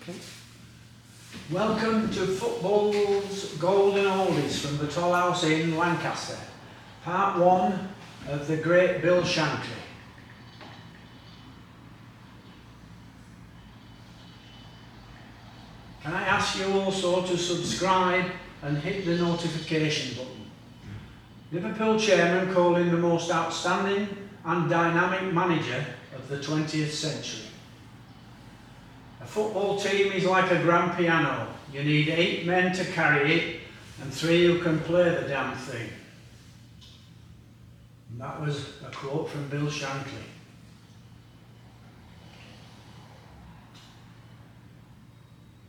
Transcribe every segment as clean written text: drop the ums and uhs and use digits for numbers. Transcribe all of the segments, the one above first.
Okay. Welcome to Football's Golden Oldies from the Toll House in Lancaster, part one of the great Bill Shankly. Can I ask you also to subscribe and hit the notification button? Liverpool chairman called him the most outstanding and dynamic manager of the 20th century. A football team is like a grand piano. You need 8 men to carry it and 3 who can play the damn thing. And that was a quote from Bill Shankly.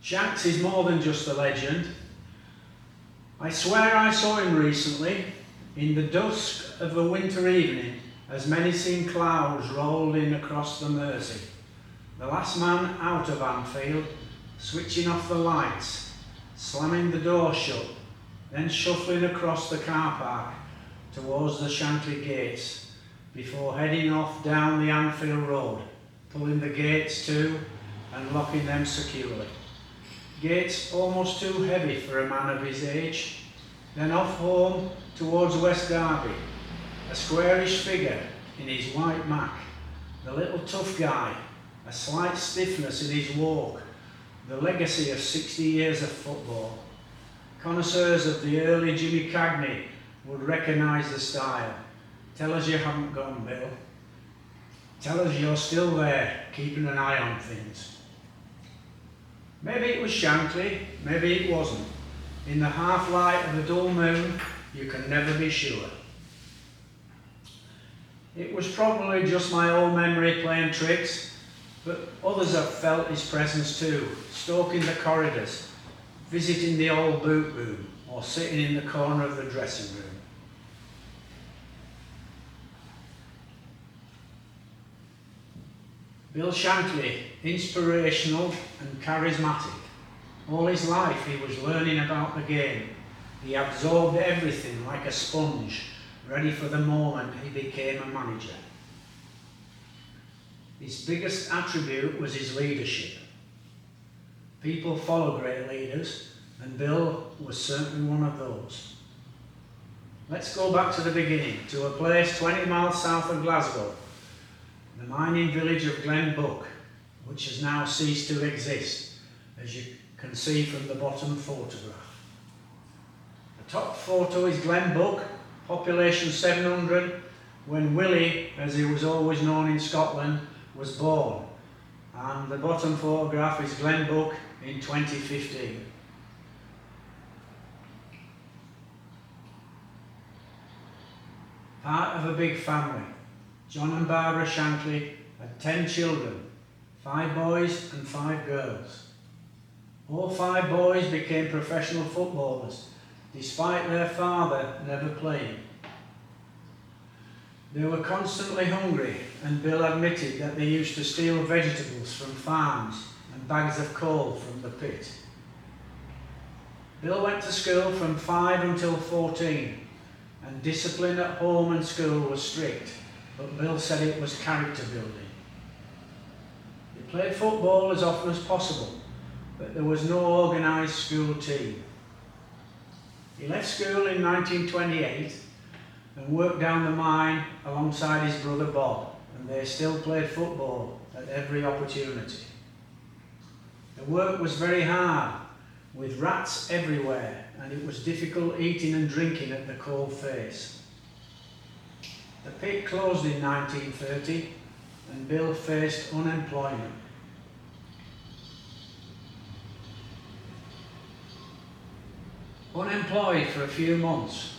Shanks is more than just a legend. I swear I saw him recently in the dusk of a winter evening as menacing clouds rolled in across the Mersey. The last man out of Anfield, switching off the lights, slamming the door shut, then shuffling across the car park towards the Shankly gates before heading off down the Anfield Road, pulling the gates to and locking them securely. Gates almost too heavy for a man of his age, then off home towards West Derby, a squarish figure in his white mac, the little tough guy, a slight stiffness in his walk, the legacy of 60 years of football. Connoisseurs of the early Jimmy Cagney would recognise the style. Tell us you haven't gone, Bill. Tell us you're still there, keeping an eye on things. Maybe it was Shankly, maybe it wasn't. In the half light of a dull moon, you can never be sure. It was probably just my old memory playing tricks, but others have felt his presence too, stalking the corridors, visiting the old boot room, or sitting in the corner of the dressing room. Bill Shankly, inspirational and charismatic. All his life he was learning about the game. He absorbed everything like a sponge, ready for the moment he became a manager. His biggest attribute was his leadership. People follow great leaders, and Bill was certainly one of those. Let's go back to the beginning, to a place 20 miles south of Glasgow, the mining village of Glenbuck, which has now ceased to exist, as you can see from the bottom photograph. The top photo is Glenbuck, population 700, when Willie, as he was always known in Scotland, was born, and the bottom photograph is Glenbuck in 2015. Part of a big family, John and Barbara Shankly had 10 children, 5 boys and 5 girls. All 5 boys became professional footballers, despite their father never playing. They were constantly hungry, and Bill admitted that they used to steal vegetables from farms and bags of coal from the pit. Bill went to school from 5 until 14, and discipline at home and school was strict, but Bill said it was character building. He played football as often as possible, but there was no organised school team. He left school in 1928 and worked down the mine alongside his brother Bob, and they still played football at every opportunity. The work was very hard, with rats everywhere, and it was difficult eating and drinking at the cold face. The pit closed in 1930, and Bill faced unemployment. Unemployed for a few months,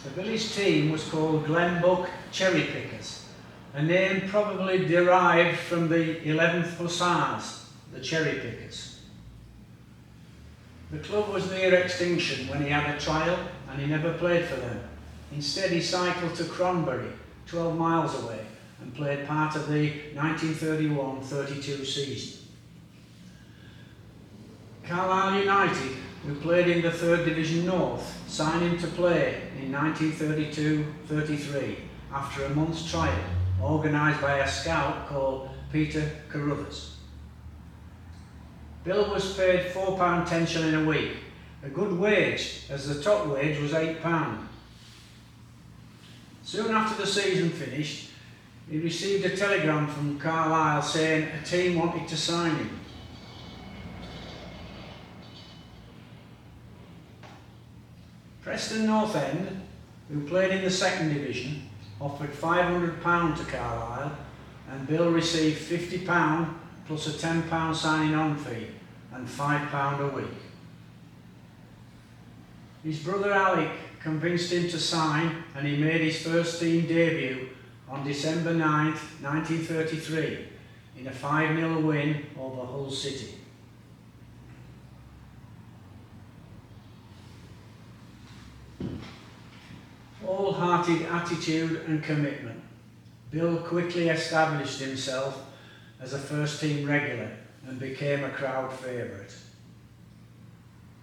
the village team was called Glenbuck Cherry Pickers, a name probably derived from the 11th Hussars, the Cherry Pickers. The club was near extinction when he had a trial, and he never played for them. Instead, he cycled to Cronbury, 12 miles away, and played part of the 1931-32 season. Carlisle United, who played in the 3rd Division North, signed him to play in 1932-33 after a month's trial organised by a scout called Peter Carruthers. Bill was paid £4 10 a week, a good wage as the top wage was £8. Soon after the season finished, he received a telegram from Carlisle saying a team wanted to sign him. Preston North End, who played in the second division, offered £500 to Carlisle, and Bill received £50 plus a £10 signing on fee and £5 a week. His brother Alec convinced him to sign, and he made his first team debut on December 9th, 1933 in a 5-0 win over Hull City. Wholehearted attitude and commitment, Bill quickly established himself as a first team regular and became a crowd favourite.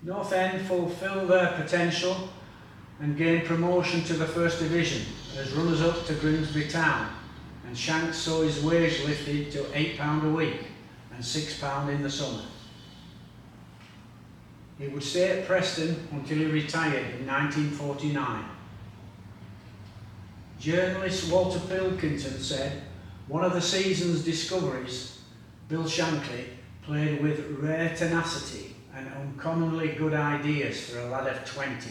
North End fulfilled their potential and gained promotion to the First Division as runners-up to Grimsby Town, and Shanks saw his wage lifted to £8 a week and £6 in the summer. He would stay at Preston until he retired in 1949. Journalist Walter Pilkington said, "One of the season's discoveries, Bill Shankly played with rare tenacity and uncommonly good ideas for a lad of 20.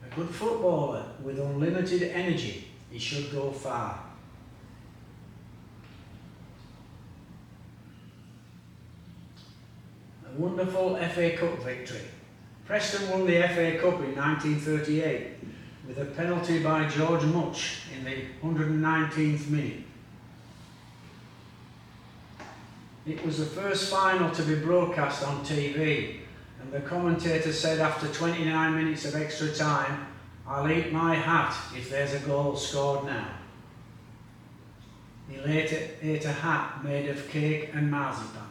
A good footballer with unlimited energy, he should go far." A wonderful FA Cup victory. Preston won the FA Cup in 1938 with a penalty by George Much in the 119th minute. It was the first final to be broadcast on TV, and the commentator said after 29 minutes of extra time, "I'll eat my hat if there's a goal scored now." He later ate a hat made of cake and marzipan.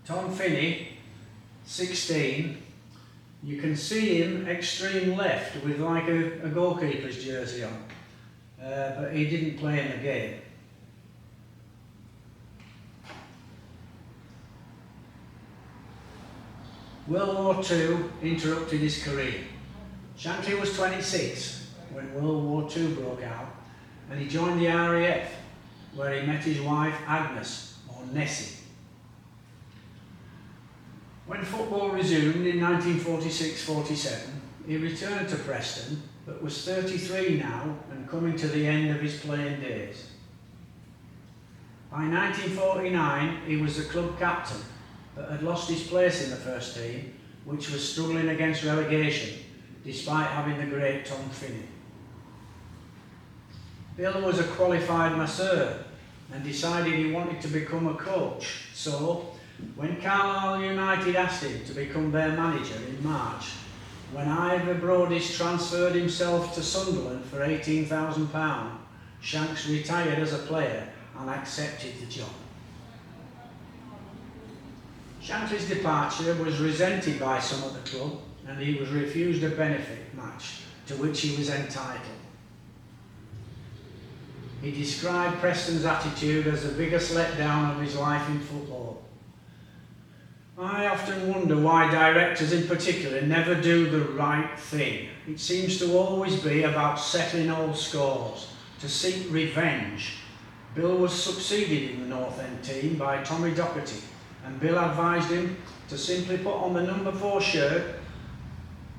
Tom Finney, 16, you can see him extreme left with like a goalkeeper's jersey on, but he didn't play in the game. World War II interrupted his career. Shankly was 26 when World War II broke out, and he joined the RAF, where he met his wife Agnes, or Nessie. When football resumed in 1946-47, he returned to Preston, but was 33 now and coming to the end of his playing days. By 1949, he was the club captain, but had lost his place in the first team, which was struggling against relegation, despite having the great Tom Finney. Bill was a qualified masseur and decided he wanted to become a coach, so when Carlisle United asked him to become their manager in March, when Ivor Brodys transferred himself to Sunderland for £18,000, Shanks retired as a player and accepted the job. Shankly's departure was resented by some at the club, and he was refused a benefit match to which he was entitled. He described Preston's attitude as the biggest letdown of his life in football. "I often wonder why directors in particular never do the right thing. It seems to always be about settling old scores, to seek revenge." Bill was succeeded in the North End team by Tommy Docherty, and Bill advised him to simply put on the number 4 shirt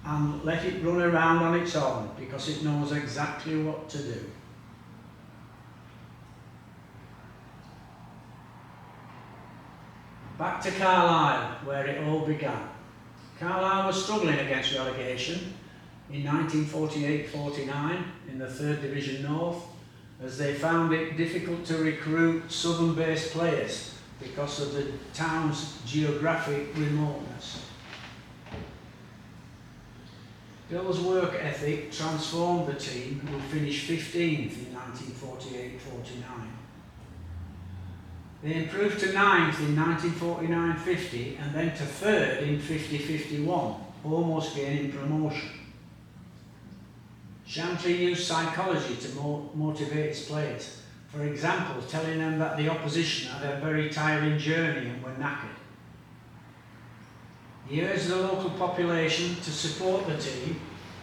and let it run around on its own, because it knows exactly what to do. Back to Carlisle, where it all began. Carlisle was struggling against relegation in 1948-49 in the 3rd Division North, as they found it difficult to recruit southern-based players because of the town's geographic remoteness. Bill's work ethic transformed the team, who finished 15th in 1948-49. They improved to 9th in 1949-50 and then to 3rd in 50-51, almost gaining promotion. Shankly used psychology to motivate his players. For example, telling them that the opposition had a very tiring journey and were knackered. He urged the local population to support the team,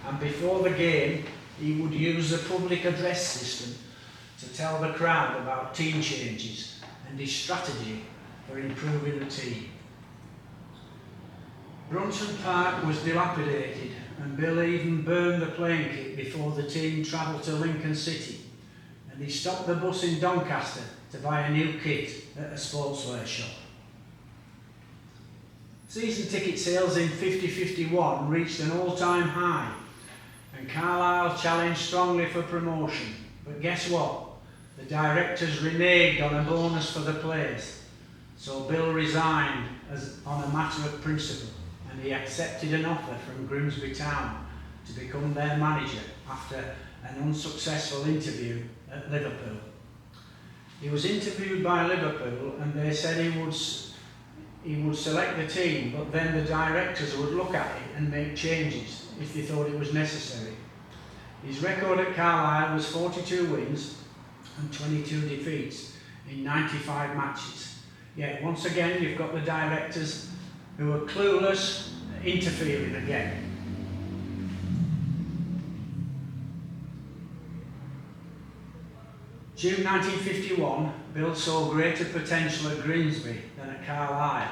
and before the game he would use the public address system to tell the crowd about team changes and his strategy for improving the team. Brunton Park was dilapidated, and Bill even burned the playing kit before the team travelled to Lincoln City, and he stopped the bus in Doncaster to buy a new kit at a sportswear shop. Season ticket sales in 50-51 reached an all-time high, and Carlisle challenged strongly for promotion. But guess what? The directors reneged on a bonus for the players, so Bill resigned on a matter of principle, and he accepted an offer from Grimsby Town to become their manager after an unsuccessful interview at Liverpool. He was interviewed by Liverpool, and they said he would select the team, but then the directors would look at it and make changes if they thought it was necessary. His record at Carlisle was 42 wins and 22 defeats in 95 matches. Yet once again you've got the directors who are clueless, interfering again. June 1951, Bill saw greater potential at Grimsby than at Carlisle.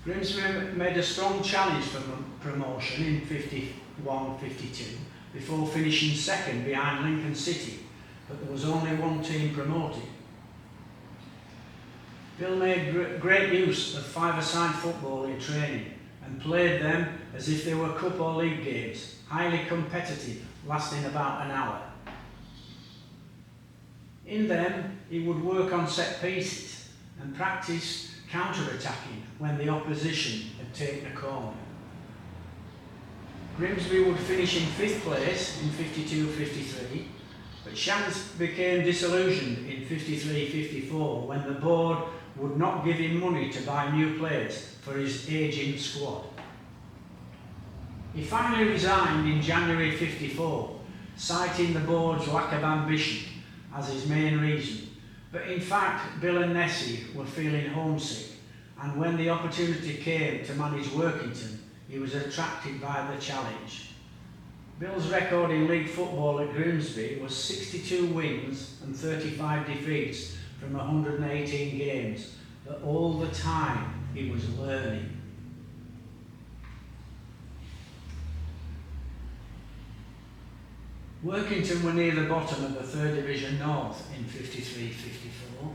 Grimsby made a strong challenge for promotion in 51-52 before finishing second behind Lincoln City, but there was only one team promoted. Bill made great use of five-a-side football in training and played them as if they were cup or league games, highly competitive, lasting about an hour. In them, he would work on set pieces and practice counter-attacking when the opposition had taken a corner. Grimsby would finish in 5th place in 52-53, but Shanks became disillusioned in 53-54 when the board would not give him money to buy new players for his ageing squad. He finally resigned in January 54, citing the board's lack of ambition as his main reason. But in fact, Bill and Nessie were feeling homesick, and when the opportunity came to manage Workington, he was attracted by the challenge. Bill's record in league football at Grimsby was 62 wins and 35 defeats from 118 games, but all the time he was learning. Workington were near the bottom of the 3rd Division North in 53-54.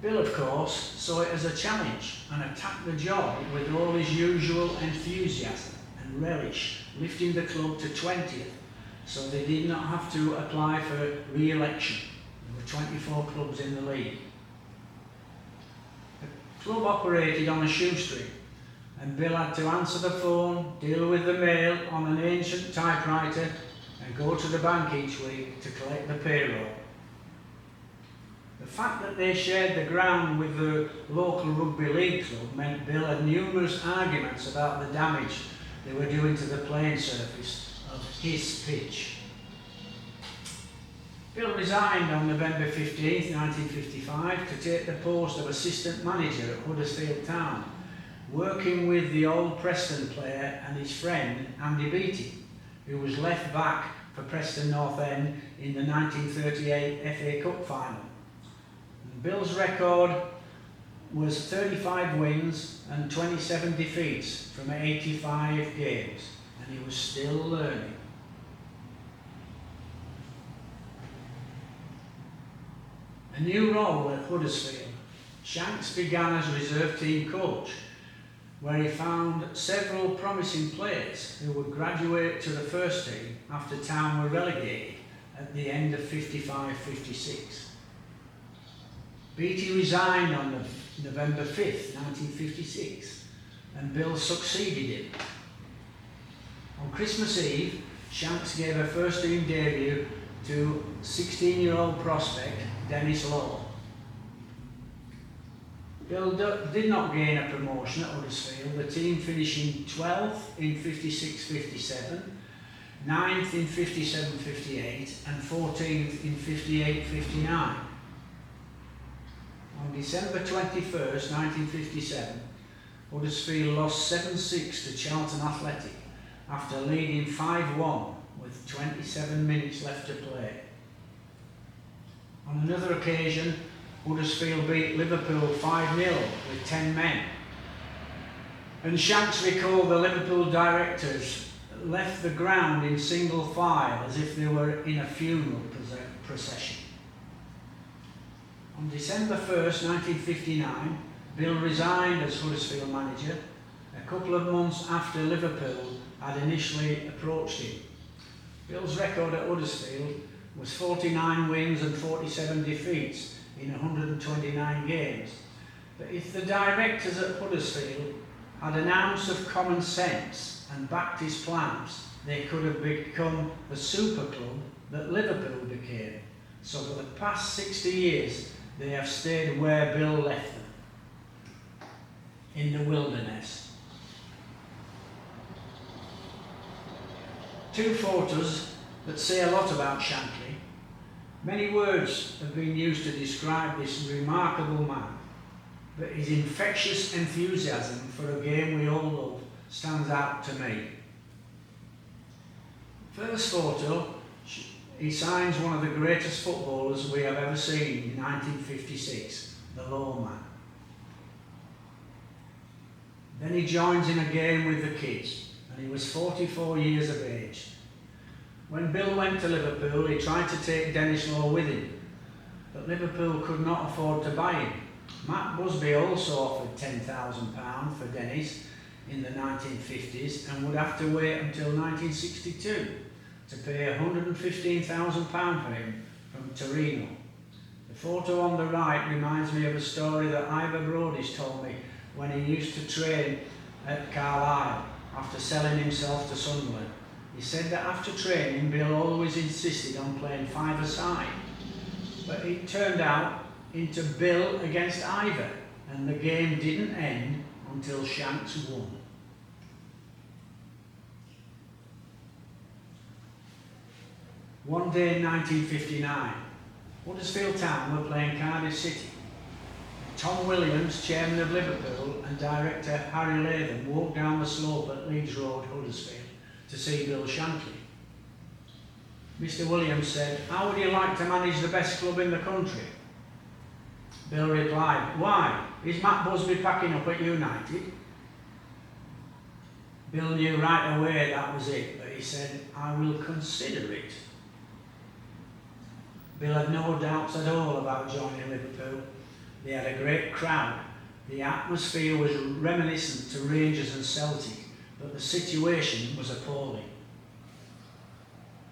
Bill, of course, saw it as a challenge and attacked the job with all his usual enthusiasm and relish, lifting the club to 20th, so they did not have to apply for re-election. There were 24 clubs in the league. The club operated on a shoestring, and Bill had to answer the phone, deal with the mail on an ancient typewriter, and go to the bank each week to collect the payroll. The fact that they shared the ground with the local rugby league club meant Bill had numerous arguments about the damage they were doing to the playing surface of his pitch. Bill resigned on November 15, 1955 to take the post of assistant manager at Huddersfield Town, working with the old Preston player and his friend Andy Beattie, who was left back for Preston North End in the 1938 FA Cup final. And Bill's record was 35 wins and 27 defeats from 85 games, and he was still learning. A new role at Huddersfield. Shanks began as reserve team coach, where he found several promising players who would graduate to the first team after Town were relegated at the end of 55-56. Beattie resigned on November 5th, 1956, and Bill succeeded him. On Christmas Eve, Shanks gave a first team debut to 16-year-old prospect Dennis Law. Bill did not gain a promotion at Huddersfield, the team finishing 12th in 56-57, 9th in 57-58 and 14th in 58-59. On December 21st, 1957, Huddersfield lost 7-6 to Charlton Athletic after leading 5-1 with 27 minutes left to play. On another occasion, Huddersfield beat Liverpool 5-0 with 10 men. And Shanks recalled the Liverpool directors left the ground in single file as if they were in a funeral procession. On December 1st, 1959, Bill resigned as Huddersfield manager a couple of months after Liverpool had initially approached him. Bill's record at Huddersfield was 49 wins and 47 defeats in 129 games. But if the directors at Huddersfield had an ounce of common sense and backed his plans, they could have become the super club that Liverpool became. So for the past 60 years, they have stayed where Bill left them, in the wilderness. Two photos that say a lot about Shankly. Many words have been used to describe this remarkable man, but his infectious enthusiasm for a game we all love stands out to me. First photo, he signs one of the greatest footballers we have ever seen in 1956, the Lawman. Then he joins in a game with the kids, and he was 44 years of age. When Bill went to Liverpool, he tried to take Dennis Law with him, but Liverpool could not afford to buy him. Matt Busby also offered £10,000 for Dennis in the 1950s and would have to wait until 1962 to pay £115,000 for him from Torino. The photo on the right reminds me of a story that Ivor Brody's told me when he used to train at Carlisle after selling himself to Sunderland. He said that after training, Bill always insisted on playing five-a-side, but it turned out into Bill against Ivor, and the game didn't end until Shanks won. One day in 1959, Huddersfield Town were playing Cardiff City. Tom Williams, chairman of Liverpool, and director Harry Latham walked down the slope at Leeds Road, Huddersfield, to see Bill Shankly. Mr. Williams said, "How would you like to manage the best club in the country?" Bill replied, "Why, is Matt Busby packing up at United?" Bill knew right away that was it, but he said, "I will consider it." Bill had no doubts at all about joining Liverpool. They had a great crowd. The atmosphere was reminiscent to Rangers and Celtic, but the situation was appalling.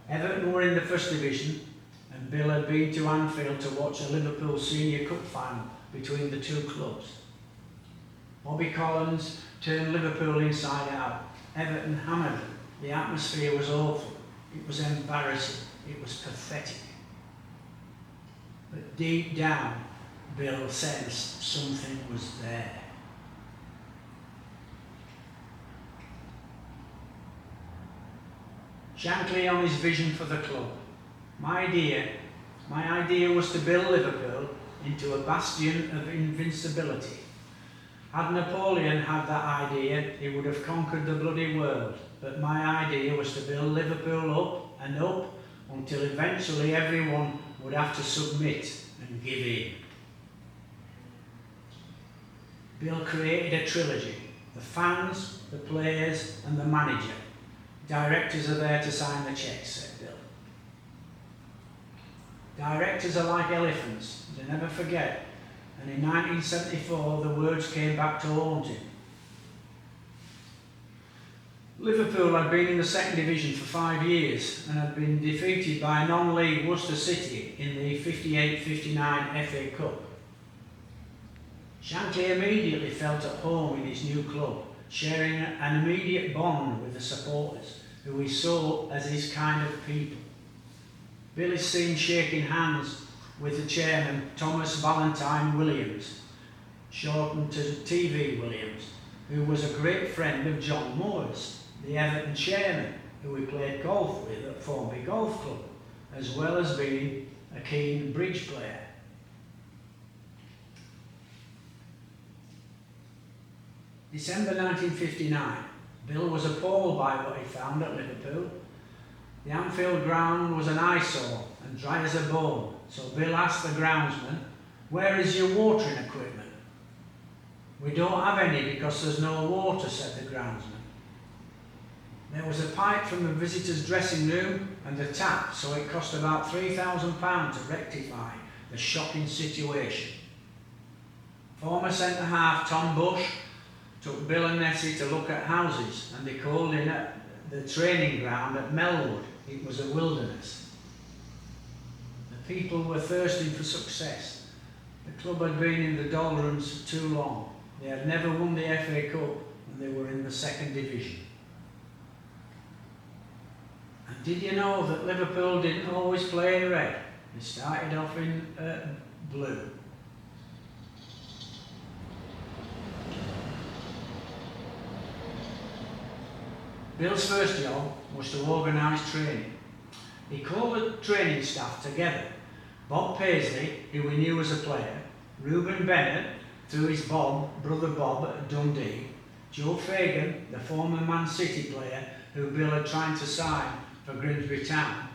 Everton were in the First Division, and Bill had been to Anfield to watch a Liverpool Senior Cup final between the two clubs. Bobby Collins turned Liverpool inside out. Everton hammered them. The atmosphere was awful. It was embarrassing. It was pathetic. But deep down, Bill sensed something was there. Shankly on his vision for the club. My idea was to build Liverpool into a bastion of invincibility. Had Napoleon had that idea, he would have conquered the bloody world. But my idea was to build Liverpool up and up until eventually everyone would have to submit and give in. Bill created a trilogy: the fans, the players, and the manager. Directors are there to sign the checks, said Bill. Directors are like elephants, they never forget. And in 1974, the words came back to haunt him. Liverpool had been in the second division for 5 years and had been defeated by non-league Worcester City in the 58-59 FA Cup. Shankly immediately felt at home in his new club, sharing an immediate bond with the supporters, who he saw as his kind of people. Bill is seen shaking hands with the chairman, Thomas Valentine Williams, shortened to TV Williams, who was a great friend of John Moores, the Everton chairman, who he played golf with at Formby Golf Club, as well as being a keen bridge player. December 1959, Bill was appalled by what he found at Liverpool. The Anfield ground was an eyesore and dry as a bone, so Bill asked the groundsman, "Where is your watering equipment?" "We don't have any because there's no water," said the groundsman. There was a pipe from the visitors' dressing room and a tap, so it cost about £3,000 to rectify the shocking situation. Former centre-half Tom Bush took Bill and Nessie to look at houses, and they called in at the training ground at Melwood. It was a wilderness. The people were thirsting for success. The club had been in the doldrums too long. They had never won the FA Cup, and they were in the second division. And did you know that Liverpool didn't always play in red? They started off in blue. Bill's first job was to organise training. He called the training staff together. Bob Paisley, who we knew as a player, Reuben Bennett, through his brother Bob at Dundee, Joe Fagan, the former Man City player who Bill had tried to sign for Grimsby Town,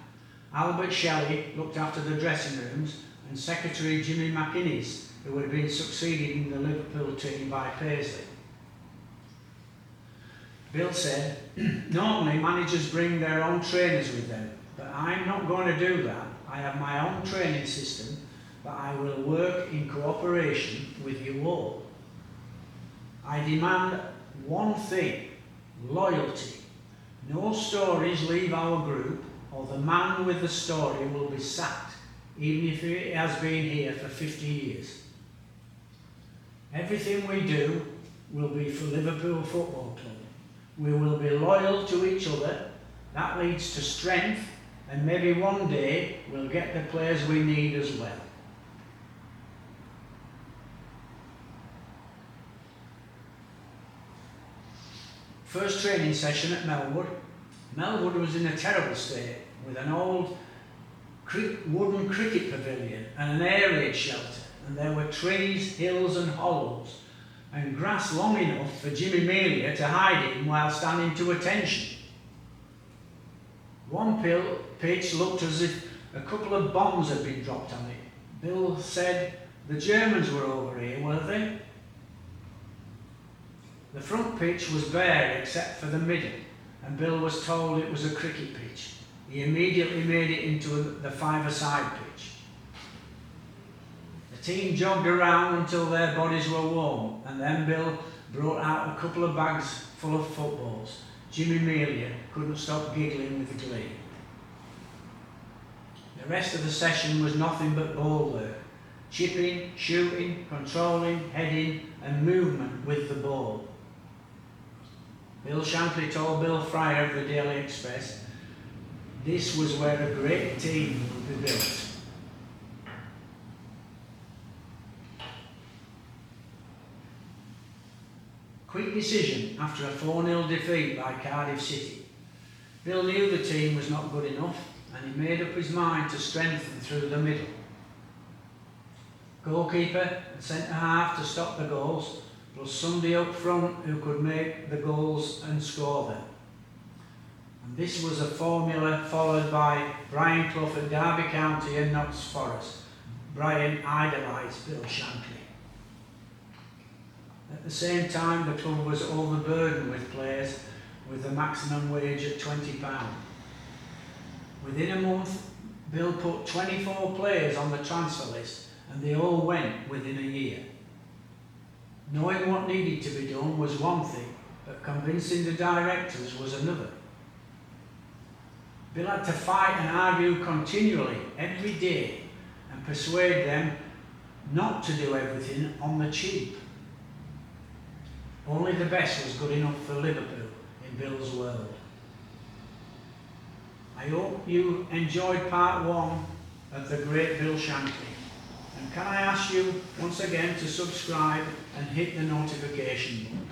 Albert Shelley looked after the dressing rooms, and Secretary Jimmy McInnes, who had been succeeded in the Liverpool team by Paisley. Bill said, "Normally managers bring their own trainers with them, but I'm not going to do that. I have my own training system, but I will work in cooperation with you all. I demand one thing: loyalty. No stories leave our group, or the man with the story will be sacked, even if he has been here for 50 years. Everything we do will be for Liverpool Football Club. We will be loyal to each other. That leads to strength, and maybe one day we'll get the players we need as well." First training session at Melwood. Melwood was in a terrible state, with an old wooden cricket pavilion and an air raid shelter, and there were trees, hills and hollows, and grass long enough for Jimmy Melia to hide in while standing to attention. One pitch looked as if a couple of bombs had been dropped on it. Bill said, "The Germans were over here, were they?" The front pitch was bare except for the middle, and Bill was told it was a cricket pitch. He immediately made it into the five-a-side pitch. The team jogged around until their bodies were warm, and then Bill brought out a couple of bags full of footballs. Jimmy Melia couldn't stop giggling with glee. The rest of the session was nothing but ball work: chipping, shooting, controlling, heading and movement with the ball. Bill Shankly told Bill Fryer of the Daily Express, "This was where a great team would be built." Quick decision after a 4-0 defeat by Cardiff City. Bill knew the team was not good enough, and he made up his mind to strengthen through the middle. Goalkeeper and centre-half to stop the goals, plus somebody up front who could make the goals and score them. And this was a formula followed by Brian Clough at Derby County and Notts Forest. Brian idolised Bill Shankly. At the same time, the club was overburdened with players, with the maximum wage at £20. Within a month, Bill put 24 players on the transfer list, and they all went within a year. Knowing what needed to be done was one thing, but convincing the directors was another. Bill had to fight and argue continually every day and persuade them not to do everything on the cheap. Only the best was good enough for Liverpool in Bill's world. I hope you enjoyed part 1 of the great Bill Shankly. And can I ask you once again to subscribe and hit the notification button.